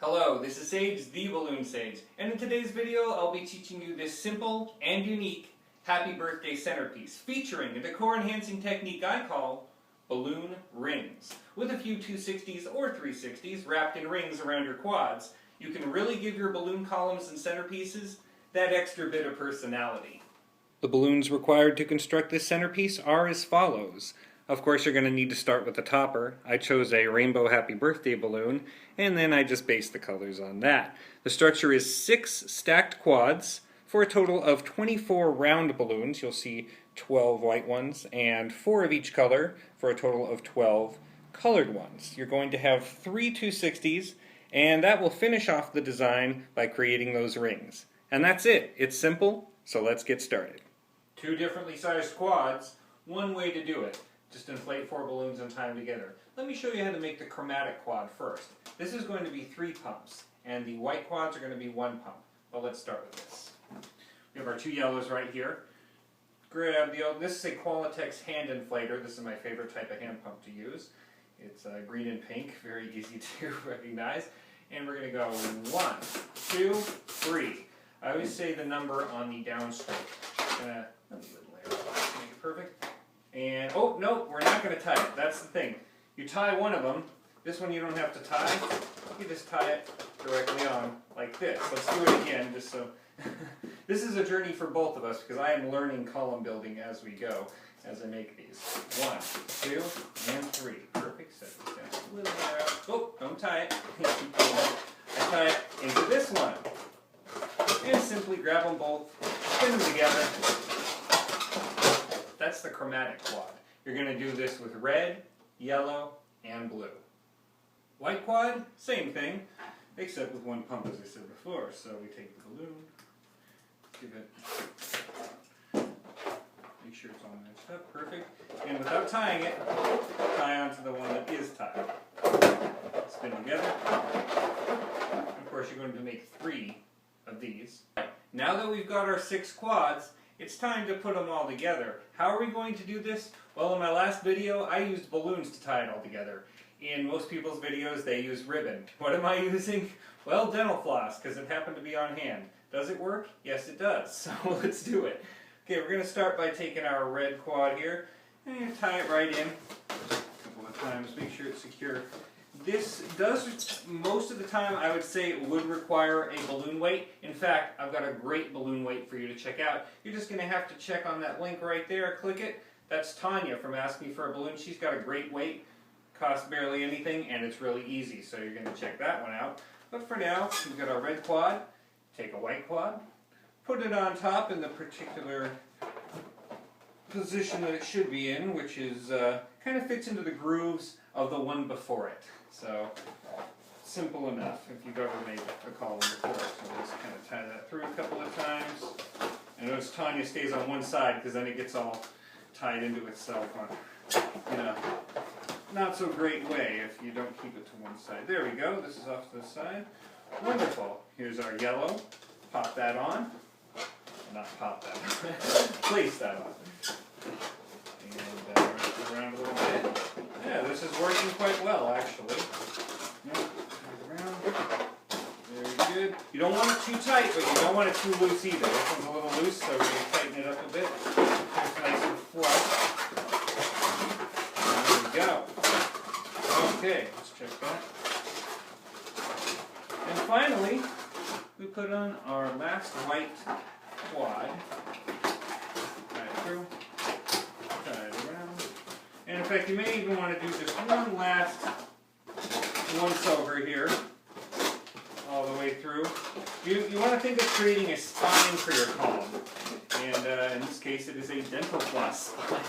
Hello, this is Sage, the Balloon Sage, and in today's video I'll be teaching you this simple and unique happy birthday centerpiece featuring a decor enhancing technique I call balloon rings. With a few 260s or 360s wrapped in rings around your quads, you can really give your balloon columns and centerpieces that extra bit of personality. The balloons required to construct this centerpiece are as follows. Of course, you're going to need to start with the topper. I chose a rainbow happy birthday balloon, and then I just based the colors on that. The structure is 6 stacked quads for a total of 24 round balloons. You'll see 12 white ones and 4 of each color for a total of 12 colored ones. You're going to have 3 260s, and that will finish off the design by creating those rings. And that's it. It's simple, so let's get started. 2 differently sized quads, one way to do it. Just inflate 4 balloons and tie them together. Let me show you how to make the chromatic quad first. This is going to be 3 pumps, and the white quads are going to be 1 pump. But let's start with this. We have our 2 yellows right here. Grab the old, this is a Qualitex hand inflator. This is my favorite type of hand pump to use. It's green and pink, very easy to recognize. And we're going to go 1, 2, 3. I always say the number on the downstroke. Let me layer it to make it perfect. And, oh, no, we're not going to tie it. That's the thing. You tie one of them. This one you don't have to tie. You just tie it directly on like this. Let's do it again just so... This is a journey for both of us because I am learning column building as we go, as I make these. 1, 2, and 3. Perfect. Set this down a little more out. Oh, don't tie it. I tie it into this one. And simply grab them both, spin them together. That's the chromatic quad. You're going to do this with red, yellow, and blue. White quad, same thing, except with 1 pump as I said before. So we take the balloon, give it, make sure it's all matched up, perfect. And without tying it, tie onto the one that is tied. Spin together. Of course you're going to make 3 of these. Now that we've got our 6 quads, it's time to put them all together. How are we going to do this? Well, in my last video, I used balloons to tie it all together. In most people's videos, they use ribbon. What am I using? Well, dental floss, because it happened to be on hand. Does it work? Yes, it does. So let's do it. Okay, we're going to start by taking our red quad here and tie it right in a couple of times. Make sure it's secure. This does, most of the time, I would say it would require a balloon weight. In fact, I've got a great balloon weight for you to check out. You're just going to have to check on that link right there, click it. That's Tanya from Ask Me for a Balloon. She's got a great weight, costs barely anything, and it's really easy. So you're going to check that one out. But for now, we've got our red quad. Take a white quad, put it on top in the particular position that it should be in, which is kind of fits into the grooves of the one before it. So, simple enough if you've ever made a column before. So just kind of tie that through a couple of times. And notice Tanya stays on one side because then it gets all tied into itself in a not so great way if you don't keep it to one side. There we go. This is off to the side. Wonderful. Here's our yellow. Pop that on. Not pop that on. Place that on. And wrap it around a little bit. Yeah, this is working quite well, actually. Yeah, around. Very good. You don't want it too tight, but you don't want it too loose either. This one's a little loose, so we're going to tighten it up a bit. It's nice and flush. There we go. Okay, let's check that. And finally, we put on our last white quad. Tie it through. And in fact, you may even want to do just one last once over here, all the way through. You want to think of creating a spine for your column. And in this case, it is a dental floss spine.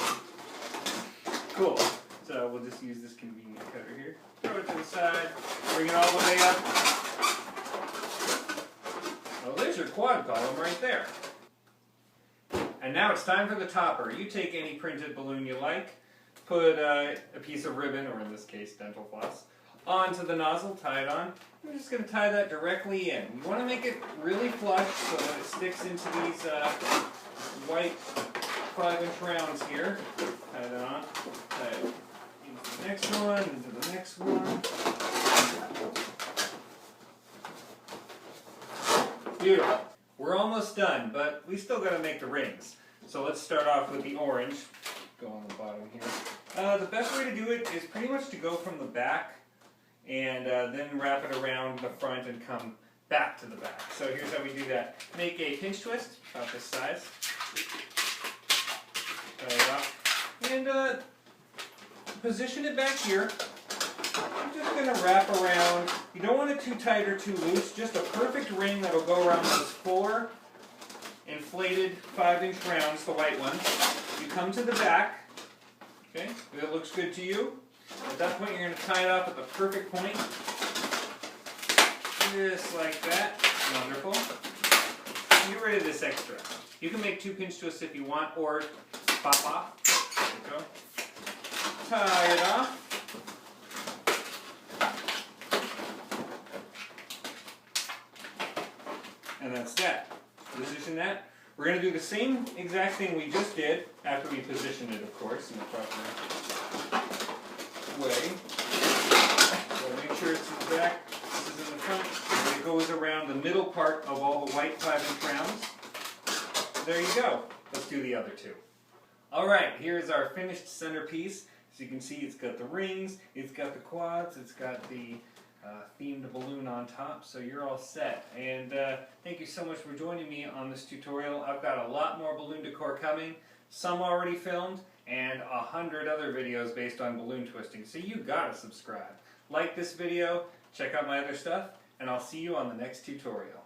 Cool. So we'll just use this convenient cutter here. Throw it to the side, bring it all the way up. Well, there's your quad column right there. And now it's time for the topper. You take any printed balloon you like. Put a piece of ribbon, or in this case dental floss, onto the nozzle, tie it on. We're just going to tie that directly in. You want to make it really flush so that it sticks into these white 5-inch rounds here. Tie that on. Tie it into the next one, into the next one. Beautiful. We're almost done, but we still got to make the rings. So let's start off with the orange. Go on the bottom here. The best way to do it is pretty much to go from the back and then wrap it around the front and come back to the back. So here's how we do that. Make a pinch twist about this size. And position it back here. I'm just going to wrap around. You don't want it too tight or too loose. Just a perfect ring that'll go around those 4 inflated 5-inch rounds, the white ones. You come to the back. Okay, if it looks good to you. At that point, you're going to tie it off at the perfect point. Just like that. Wonderful. Get rid of this extra. You can make 2 pinch twists if you want, or pop off. There we go. Tie it off. And that's that. Position that. We're going to do the same exact thing we just did, after we positioned it, of course, in the proper way. So make sure it's in the back, this is in the front, and it goes around the middle part of all the white 5-inch rounds. There you go. Let's do the other 2. Alright, here's our finished centerpiece. As you can see, it's got the rings, it's got the quads, it's got the themed balloon on top, so you're all set. And thank you so much for joining me on this tutorial. I've got a lot more balloon decor coming, some already filmed, and 100 other videos based on balloon twisting, so you gotta subscribe. Like this video, check out my other stuff, and I'll see you on the next tutorial.